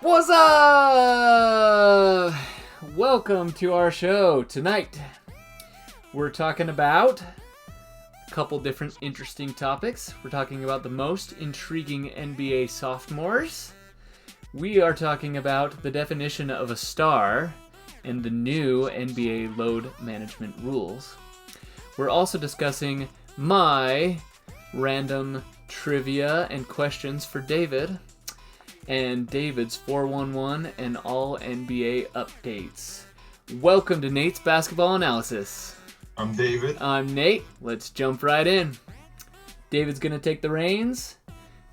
What's up? Welcome to our show. Tonight, we're talking about a couple different interesting topics. We're talking about the most intriguing NBA sophomores. We are talking about the definition of a star and the new NBA load management rules. We're also discussing my random trivia and questions for David, and David's 411 and all NBA updates. Welcome to Nate's Basketball Analysis. I'm David. I'm Nate. Let's jump right in. David's going to take the reins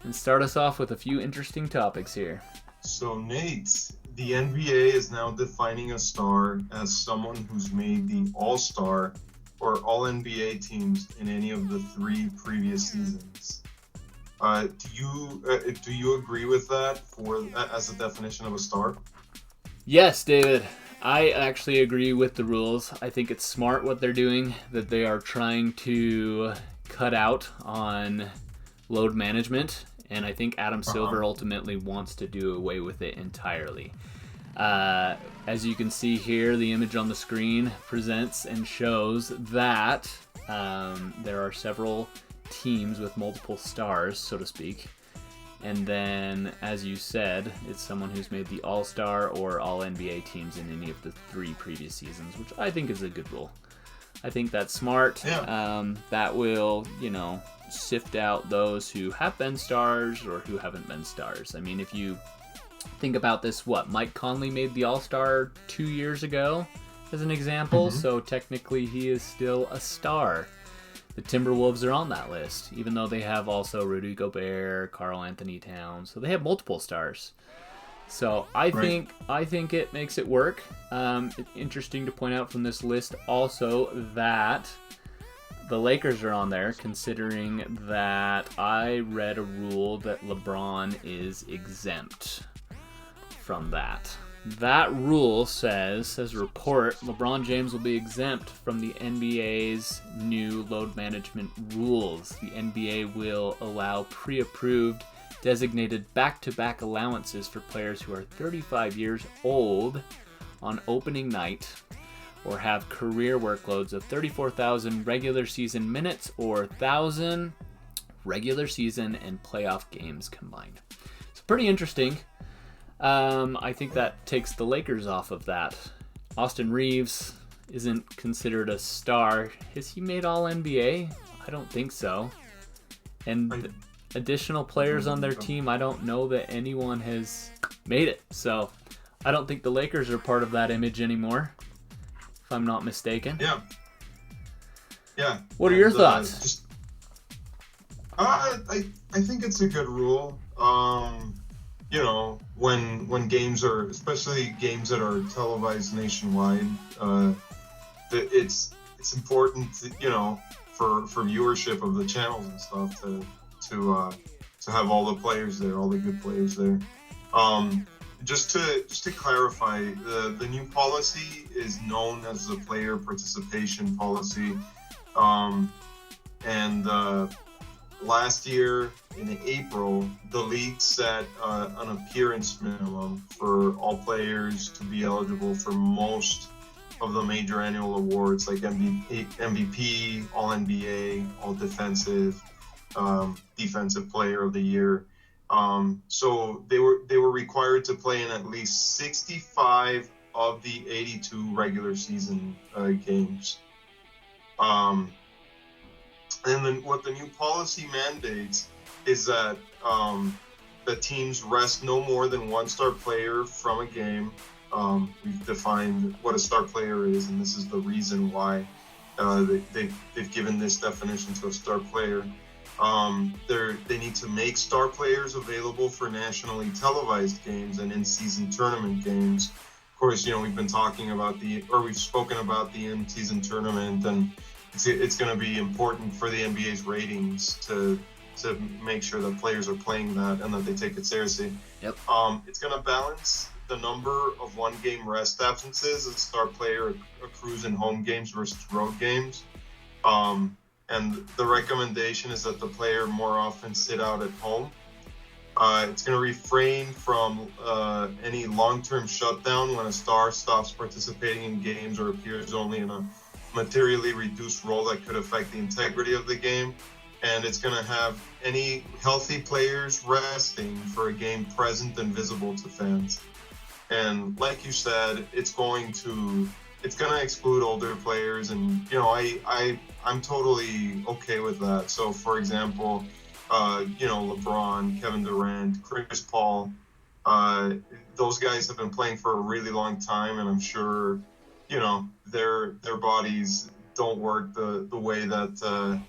and start us off with a few interesting topics here. So Nate, the NBA is now defining a star as someone who's made the All-Star or All-NBA teams in any of the 3 previous seasons. Do you agree with that as a definition of a star? Yes, David. I actually agree with the rules. I think it's smart what they're doing, that they are trying to cut out on load management, and I think Adam Silver ultimately wants to do away with it entirely. As you can see here, the image on the screen presents and shows that there are several teams with multiple stars, so to speak. And then, as you said, it's someone who's made the All-Star or All-NBA teams in any of the 3 previous seasons, which I think is a good rule. I think that's smart. Yeah. That will, sift out those who have been stars or who haven't been stars. I mean, if you think about this, Mike Conley made the All-Star 2 years ago, as an example, so technically he is still a star. The Timberwolves are on that list, even though they have also Rudy Gobert, Karl Anthony Towns, so they have multiple stars. So I think it makes it work. It's interesting to point out from this list also that the Lakers are on there, considering that I read a rule that LeBron is exempt from that. That rule says report, LeBron James will be exempt from the NBA's new load management rules. The NBA will allow pre-approved designated back-to-back allowances for players who are 35 years old on opening night or have career workloads of 34,000 regular season minutes or 1,000 regular season and playoff games combined. It's pretty interesting. I think that takes the Lakers off of that. Austin Reeves isn't considered a star. Has he made All-NBA? I don't think so. And additional players on their team, I don't know that anyone has made it. So I don't think the Lakers are part of that image anymore, if I'm not mistaken. Yeah. What are your thoughts? I think it's a good rule. When games are, especially games that are televised nationwide, it's important, for viewership of the channels and stuff to have all the players there, all the good players there. Just to clarify, the new policy is known as the player participation policy, last year in April, the league set an appearance minimum for all players to be eligible for most of the major annual awards like MVP, All-NBA, All-Defensive, Defensive Player of the Year. So they were required to play in at least 65 of the 82 regular season games. And then what the new policy mandates is that the teams rest no more than one star player from a game. We've defined what a star player is, and this is the reason why they've given this definition to a star player. They need to make star players available for nationally televised games and in-season tournament games. Of course, we've spoken about the in-season tournament, and it's going to be important for the NBA's ratings to make sure that players are playing that and that they take it seriously. Yep. It's going to balance the number of one-game rest absences a star player accrues in home games versus road games. And the recommendation is that the player more often sit out at home It's going to refrain from any long-term shutdown when a star stops participating in games or appears only in a materially reduced role that could affect the integrity of the game. And it's going to have any healthy players resting for a game present and visible to fans. And like you said, it's going to exclude older players, and I'm totally okay with that. So, for example, LeBron, Kevin Durant, Chris Paul, those guys have been playing for a really long time, and I'm sure, their bodies don't work the way that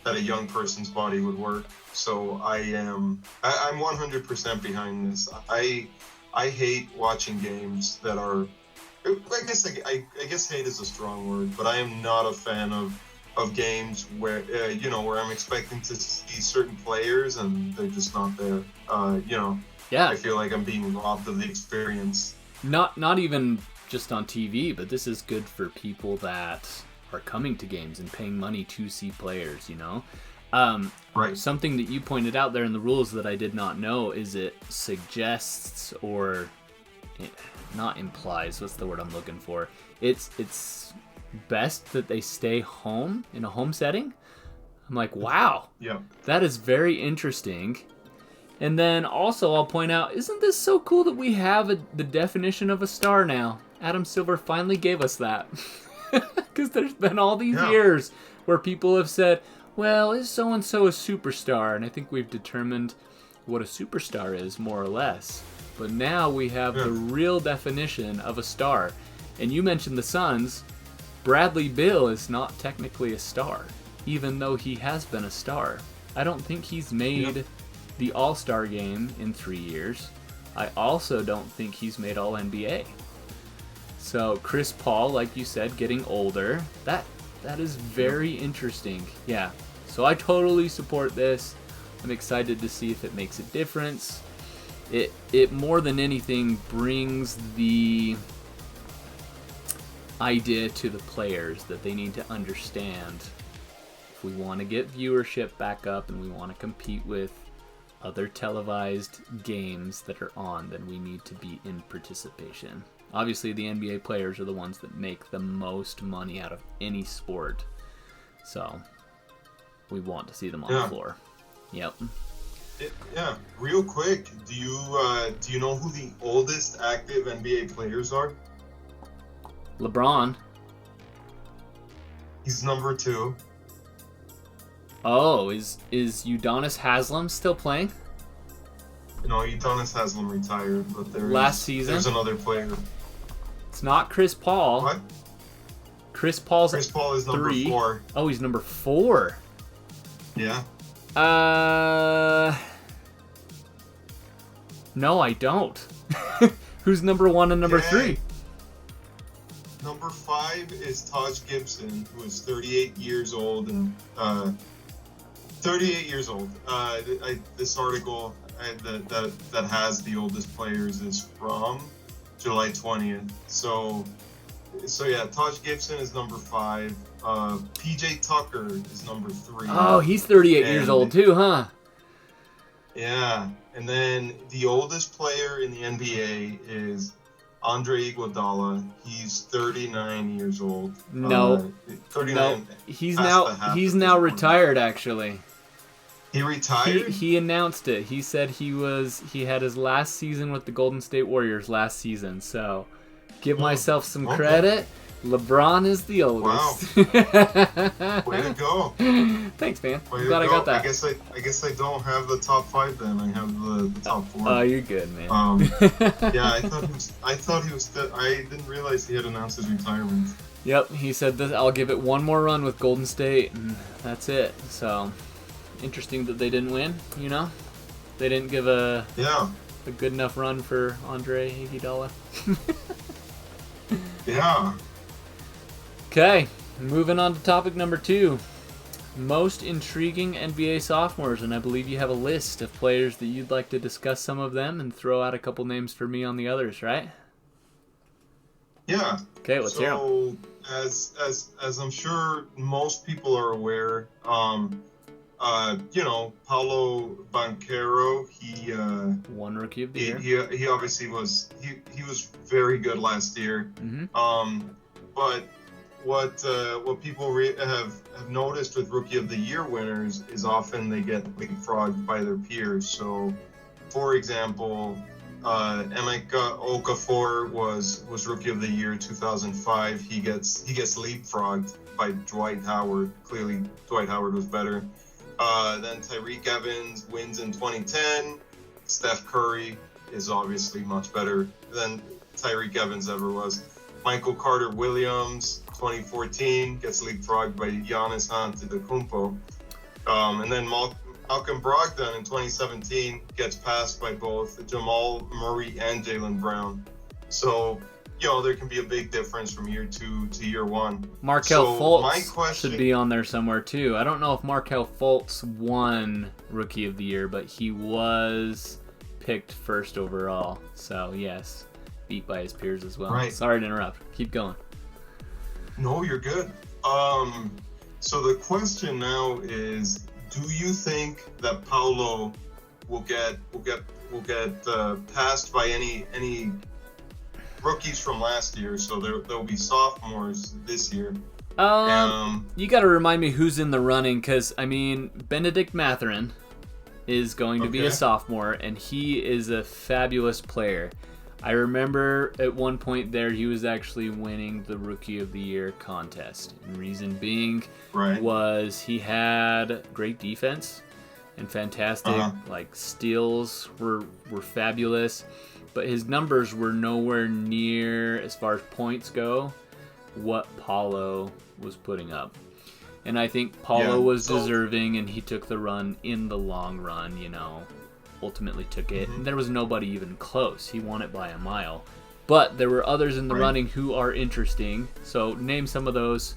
a young person's body would work. So I'm 100% behind this. I hate watching games that are. I guess hate is a strong word, but I am not a fan of games where where I'm expecting to see certain players and they're just not there. Yeah. I feel like I'm being robbed of the experience. Not even just on TV, but this is good for people that are coming to games and paying money to see players. Right. Something that you pointed out there in the rules that I did not know is it suggests or not implies, what's the word I'm looking for? It's best that they stay home in a home setting. I'm like, wow. Yeah. That is very interesting. And then also I'll point out, isn't this so cool that we have the definition of a star now? Adam Silver finally gave us that. Because there's been all these years where people have said, well, is so-and-so a superstar? And I think we've determined what a superstar is, more or less. But now we have the real definition of a star. And you mentioned the Suns. Bradley Beal is not technically a star, even though he has been a star. I don't think he's made the All-Star game in 3 years. I also don't think he's made All-NBA. So Chris Paul, like you said, getting older, that is very interesting. Yeah, so I totally support this. I'm excited to see if it makes a difference. It more than anything brings the idea to the players that they need to understand if we want to get viewership back up and we want to compete with other televised games that are on, then we need to be in participation. Obviously, the NBA players are the ones that make the most money out of any sport. So, we want to see them on the floor. Yep. Real quick, do you know who the oldest active NBA players are? LeBron. He's number 2. Oh, is Udonis Haslem still playing? No, Udonis Haslem retired, but last season there's another player. It's not Chris Paul. What? Chris Paul is number 4. Oh, he's number 4. Yeah. No, I don't. Who's number 1 and number 3? Number 5 is Taj Gibson, who is 38 years old and 38 years old. This article that has the oldest players is from July 20th. So yeah, Taj Gibson is number 5. PJ Tucker is number 3. Oh, he's 38 years old too, huh? Yeah, and then the oldest player in the NBA is Andre Iguodala. He's 39 years old. No, 39. No, he's now retired. Actually, he retired. He announced it. He said he had his last season with the Golden State Warriors last season. So, give myself some credit. LeBron is the oldest. Wow. Way to go. Thanks, man. Way I'm glad I got that. I guess I don't have the top 5 then. I have the top 4. Oh, you're good, man. Yeah, I thought he was. I didn't realize he had announced his retirement. Yep, he said that I'll give it one more run with Golden State, and that's it. So, interesting that they didn't win. They didn't give a good enough run for Andre Iguodala. Yeah. Okay, moving on to topic number 2. Most intriguing NBA sophomores, and I believe you have a list of players that you'd like to discuss some of them and throw out a couple names for me on the others, right? Yeah. Okay, let's hear them. So, as I'm sure most people are aware, Paulo Banchero, he One rookie of the he, year. he obviously he was very good last year. But what people have noticed with rookie of the year winners is often they get leapfrogged by their peers. So, for example, Emeka Okafor was rookie of the year 2005. He gets leapfrogged by Dwight Howard. Clearly, Dwight Howard was better. Then Tyreek Evans wins in 2010. Steph Curry is obviously much better than Tyreek Evans ever was. Michael Carter Williams, 2014, gets leapfrogged by Giannis Antetokounmpo. And then Malcolm Brogdon in 2017 gets passed by both Jamal Murray and Jaylen Brown. So, there can be a big difference from year 2 to year 1. Markelle Fultz should be on there somewhere too. I don't know if Markelle Fultz won Rookie of the Year, but he was picked first overall. So, yes, beat by his peers as well. Right. Sorry to interrupt. Keep going. No, you're good. So the question now is, do you think that Paulo will get passed by any rookies from last year? So there'll be sophomores this year. You got to remind me who's in the running, because Benedict Mathurin is going to be a sophomore, and he is a fabulous player. I remember at one point there he was actually winning the Rookie of the Year contest. And reason being was he had great defense and fantastic steals were fabulous, but his numbers were nowhere near, as far as points go, what Paulo was putting up. And I think Paulo was deserving, and he took the run in the long run, ultimately took it. And there was nobody even close. He won it by a mile. But there were others in the running who are interesting. So name some of those,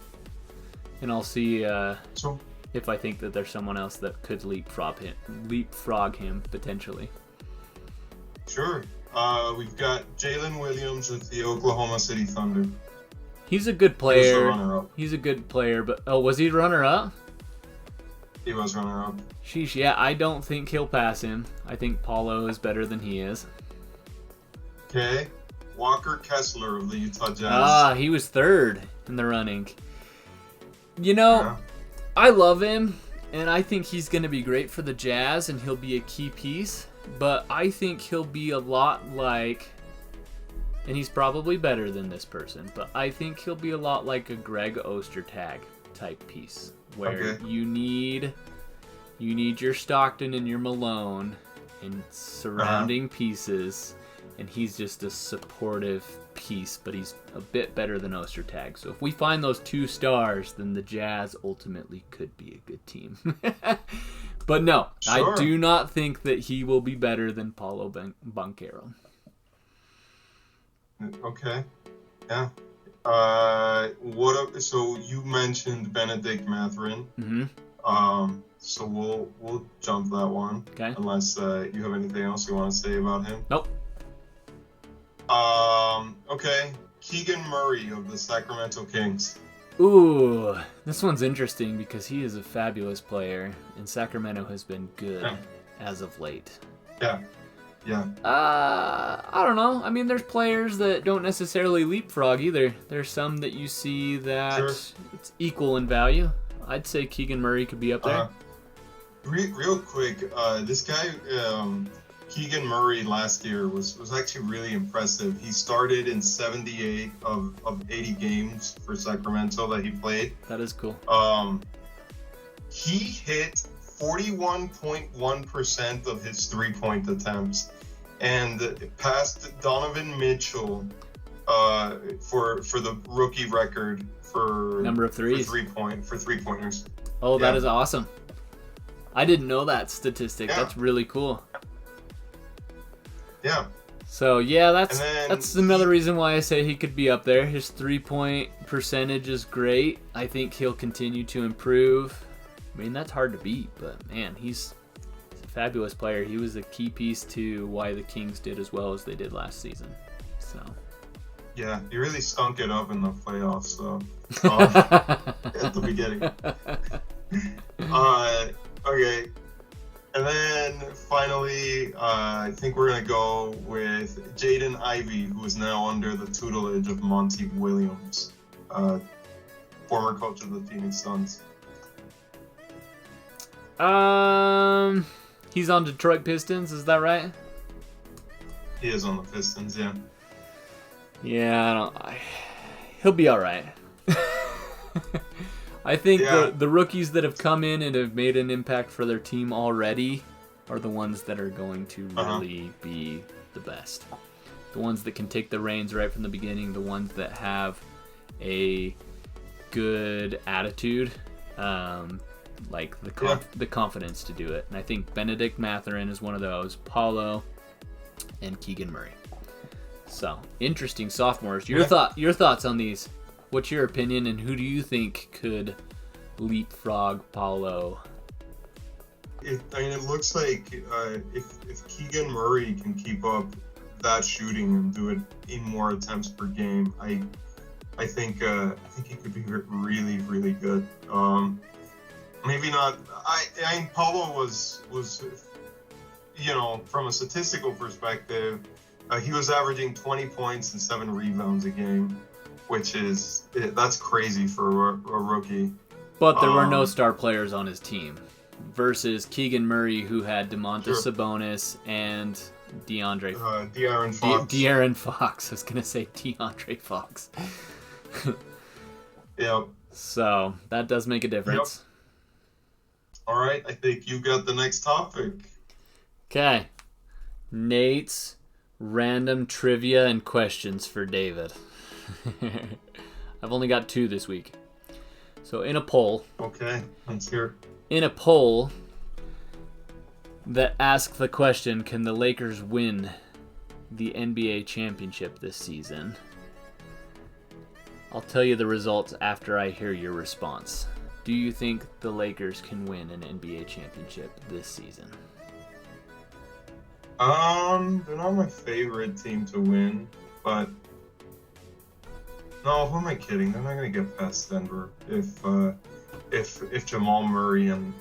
and I'll see if I think that there's someone else that could leapfrog him potentially. Sure. We've got Jalen Williams with the Oklahoma City Thunder. He's a good player. He was the runner-up. He's a good player, but was he runner-up? He was runner-up. Sheesh, yeah, I don't think he'll pass him. I think Paulo is better than he is. Okay. Walker Kessler of the Utah Jazz. He was third in the running. I love him, and I think he's going to be great for the Jazz, and he'll be a key piece. But I think he'll be a lot like, and he's probably better than this person, but I think he'll be a lot like a Greg Ostertag type piece, where you need your Stockton and your Malone and surrounding pieces, and he's just a supportive piece, but he's a bit better than Ostertag. So if we find those two stars, then the Jazz ultimately could be a good team. But no, I do not think that he will be better than Paulo Banchero. Okay. Yeah. So you mentioned Benedict Mathurin. So we'll jump that one. Okay. Unless you have anything else you want to say about him. Nope. Okay. Keegan Murray of the Sacramento Kings. Ooh, this one's interesting because he is a fabulous player, and Sacramento has been good as of late. Yeah. I don't know. There's players that don't necessarily leapfrog either. There's some that you see that it's equal in value. I'd say Keegan Murray could be up there. Real quick, this guy, Keegan Murray, last year was actually really impressive. He started in 78 of 80 games for Sacramento that he played. That is cool. He hit 41.1% of his three-point attempts, and passed Donovan Mitchell for the rookie record for number of threes for three-pointers. Oh, that is awesome! I didn't know that statistic. Yeah. That's really cool. Yeah. So yeah, that's another reason why I say he could be up there. His 3-point percentage is great. I think he'll continue to improve. That's hard to beat, but man, he's a fabulous player. He was a key piece to why the Kings did as well as they did last season. So yeah, he really stunk it up in the playoffs. So at the beginning. Okay. And then finally, I think we're going to go with Jaden Ivey, who is now under the tutelage of Monty Williams, former coach of the Phoenix Suns. He's on Detroit Pistons, is that right? He is on the Pistons, yeah. Yeah, he'll be all right. I think the rookies that have come in and have made an impact for their team already are the ones that are going to really be the best. The ones that can take the reins right from the beginning, the ones that have a good attitude, like the confidence to do it. And I think Benedict Mathurin is one of those, Paulo, and Keegan Murray. So, interesting sophomores. Your thoughts on these? What's your opinion, and who do you think could leapfrog Paulo? It looks like if Keegan Murray can keep up that shooting and do it in more attempts per game, I think he could be really, really good. Maybe not. I mean, Paulo was from a statistical perspective, he was averaging 20 points and 7 rebounds a game, which that's crazy for a rookie. But there were no star players on his team versus Keegan Murray, who had Domantas Sabonis and De'Aaron Fox. De'Aaron Fox. I was going to say DeAndre Fox. Yep. So that does make a difference. Yep. All right. I think you got the next topic. Okay. Nate's random trivia and questions for David. I've only got 2 this week. So in a poll. Okay, let's hear. In a poll that asked the question, can the Lakers win the NBA championship this season? I'll tell you the results after I hear your response. Do you think the Lakers can win an NBA championship this season? They're not my favorite team to win, but no, who am I kidding? They're not gonna get past Denver if Jamal Murray and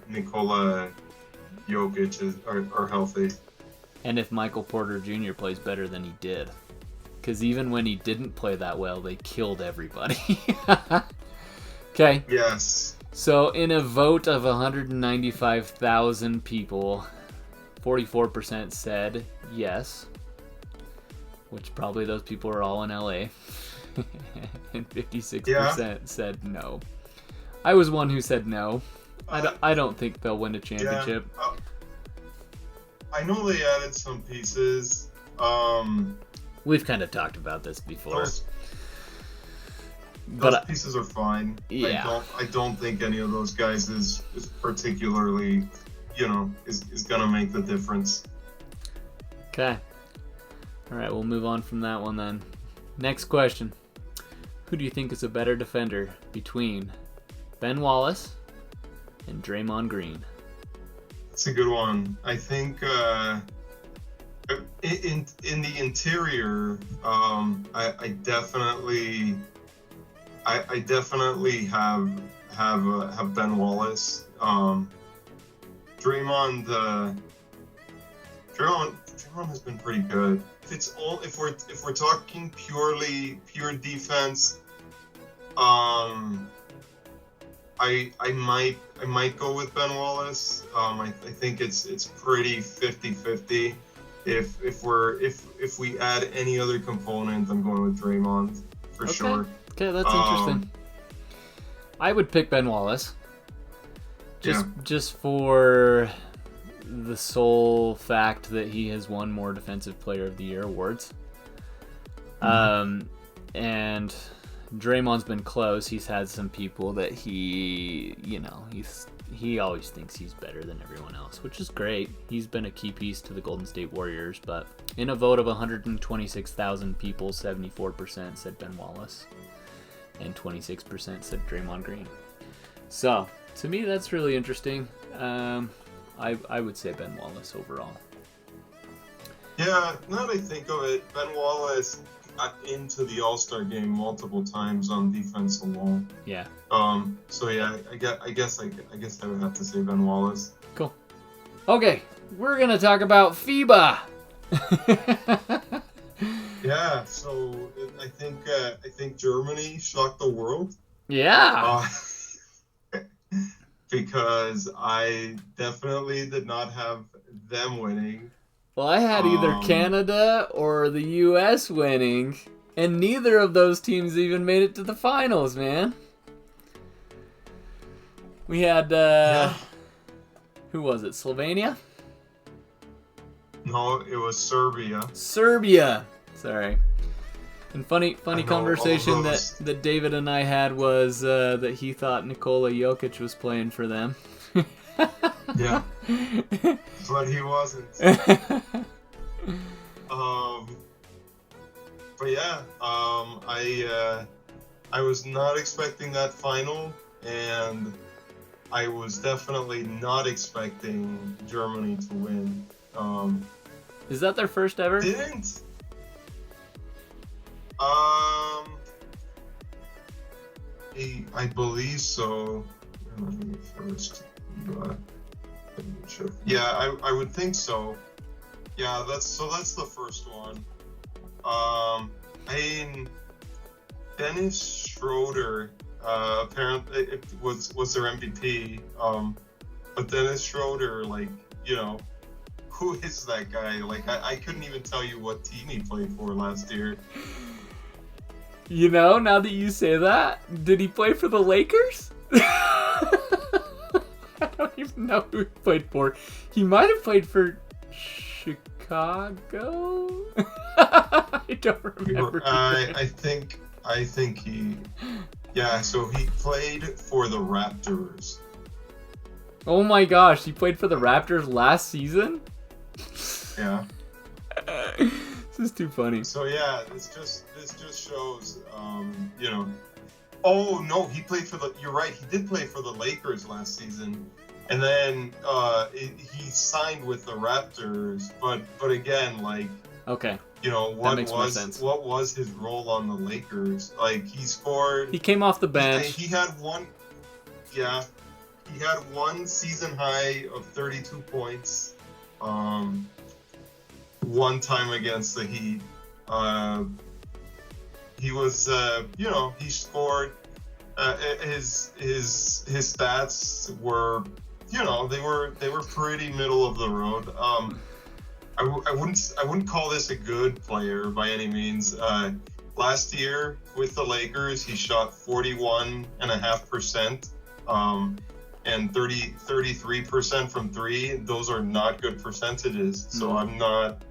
Nikola Jokic are healthy. And if Michael Porter Jr. plays better than he did. Because even when he didn't play that well, they killed everybody. Okay. Yes. So in a vote of 195,000 people, 44% said yes, which probably those people are all in LA, and 56% said no. I was one who said no. I don't think they'll win a championship. Yeah. I know they added some pieces. We've kind of talked about this before. Those pieces are fine. Yeah. I don't think any of those guys is particularly, is gonna make the difference. Okay. All right, we'll move on from that one then. Next question. Who do you think is a better defender between Ben Wallace and Draymond Green? That's a good one. I think in the interior, I definitely have Ben Wallace. Draymond has been pretty good. If we're talking pure defense, I might go with Ben Wallace. I think it's pretty 50-50. If we add any other component, I'm going with Draymond for sure. Okay, that's interesting. I would pick Ben Wallace. Just for the sole fact that he has won more Defensive Player of the Year awards. And Draymond's been close. He's had some people that he always thinks he's better than everyone else, which is great. He's been a key piece to the Golden State Warriors, but in a vote of 126,000 people, 74% said Ben Wallace and 26% said Draymond Green. So, to me, that's really interesting. I would say Ben Wallace overall. Yeah, now that I think of it, Ben Wallace, into the All-Star game multiple times on defense alone. Yeah. So yeah, I guess I would have to say Ben Wallace. Cool. Okay, we're gonna talk about FIBA. Yeah. So I think Germany shocked the world. Yeah. Because I definitely did not have them winning. Well, I had either Canada or the U.S. winning, and neither of those teams even made it to the finals, man. We had, who was it, Slovenia? No, it was Serbia. Serbia! Sorry. And funny conversation that David and I had was that he thought Nikola Jokic was playing for them. Yeah. But he wasn't. But yeah, I was not expecting that final, and I was definitely not expecting Germany to win. Is that their first ever? Didn't. I believe so. First, yeah, I would think so. Yeah, that's the first one. I mean, Dennis Schroeder apparently it was their MVP. But Dennis Schroeder, like, you know, who is that guy? Like, I couldn't even tell you what team he played for last year. You know, now that you say that, did he play for the Lakers? I don't even know who he played for. He might have played for Chicago? I don't remember. I think he... Yeah, so he played for the Raptors. Oh my gosh, he played for the Raptors last season? Yeah. This is too funny. So yeah, this just shows, you know. Oh no, he played for the. You're right. He did play for the Lakers last season, and then he signed with the Raptors. But again, like. Okay. You know what was his role on the Lakers? Like, he scored. He came off the bench. He had one. Yeah. He had one season high of 32 points. One time against the Heat. He was, you know, he scored. His stats were, you know, they were pretty middle of the road. I wouldn't call this a good player by any means. Last year with the Lakers, he shot 41.5%. And 33% from three. Those are not good percentages. So I'm not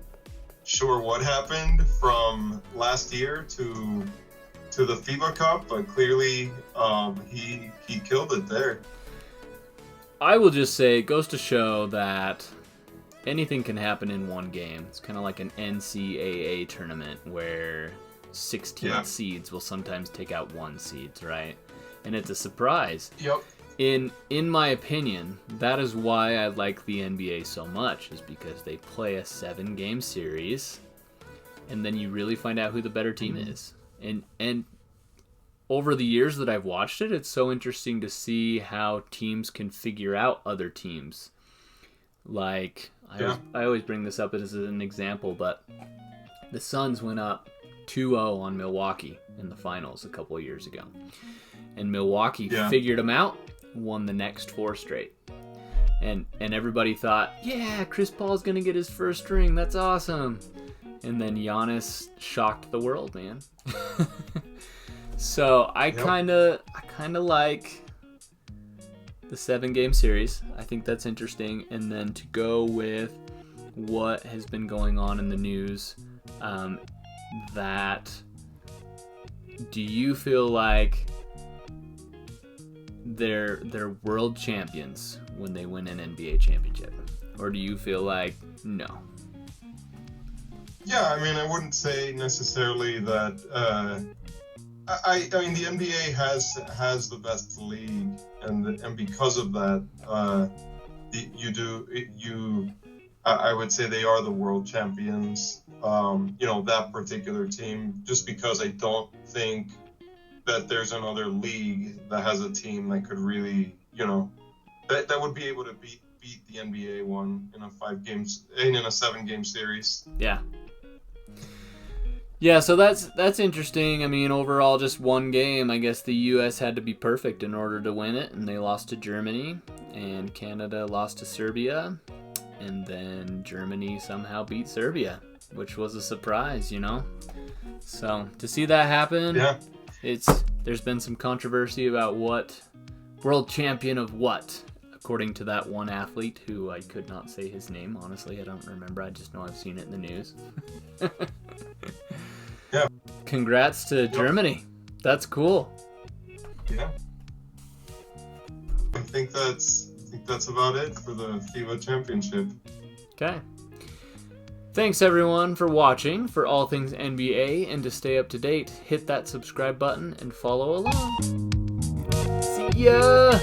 sure what happened from last year to the FIBA Cup, but clearly he killed it there. I will just say it goes to show that anything can happen in one game. It's kind of like an NCAA tournament where 16 seeds will sometimes take out 1 seed, right? And it's a surprise. Yep. In my opinion, that is why I like the NBA so much, is because they play a 7-game series, and then you really find out who the better team is. And over the years that I've watched it, it's so interesting to see how teams can figure out other teams. Like, I always bring this up as an example, but the Suns went up 2-0 on Milwaukee in the finals a couple of years ago. And Milwaukee figured them out, won the next 4 straight. And everybody thought, yeah, Chris Paul's going to get his first ring. That's awesome. And then Giannis shocked the world, man. So I kind of like the 7-game series. I think that's interesting. And then to go with what has been going on in the news, that do you feel like they're world champions when they win an NBA championship, or do you feel like no? Yeah, I mean, I wouldn't say necessarily that. I mean, the NBA has the best league, and because of that, I would say they are the world champions. that particular team, just because I don't think that there's another league that has a team that could really, that would be able to beat the NBA one in a 7-game series. Yeah. Yeah, so that's interesting. I mean, overall, just one game. I guess the U.S. had to be perfect in order to win it, and they lost to Germany, and Canada lost to Serbia, and then Germany somehow beat Serbia, which was a surprise, So to see that happen, yeah. There's been some controversy about what world champion of what, according to that one athlete who I could not say his name. Honestly, I don't remember. I just know I've seen it in the news. Yeah. Congrats to Germany. That's cool. Yeah. I think that's about it for the FIBA Championship. Okay. Thanks everyone for watching. For all things NBA and to stay up to date, hit that subscribe button and follow along. See ya!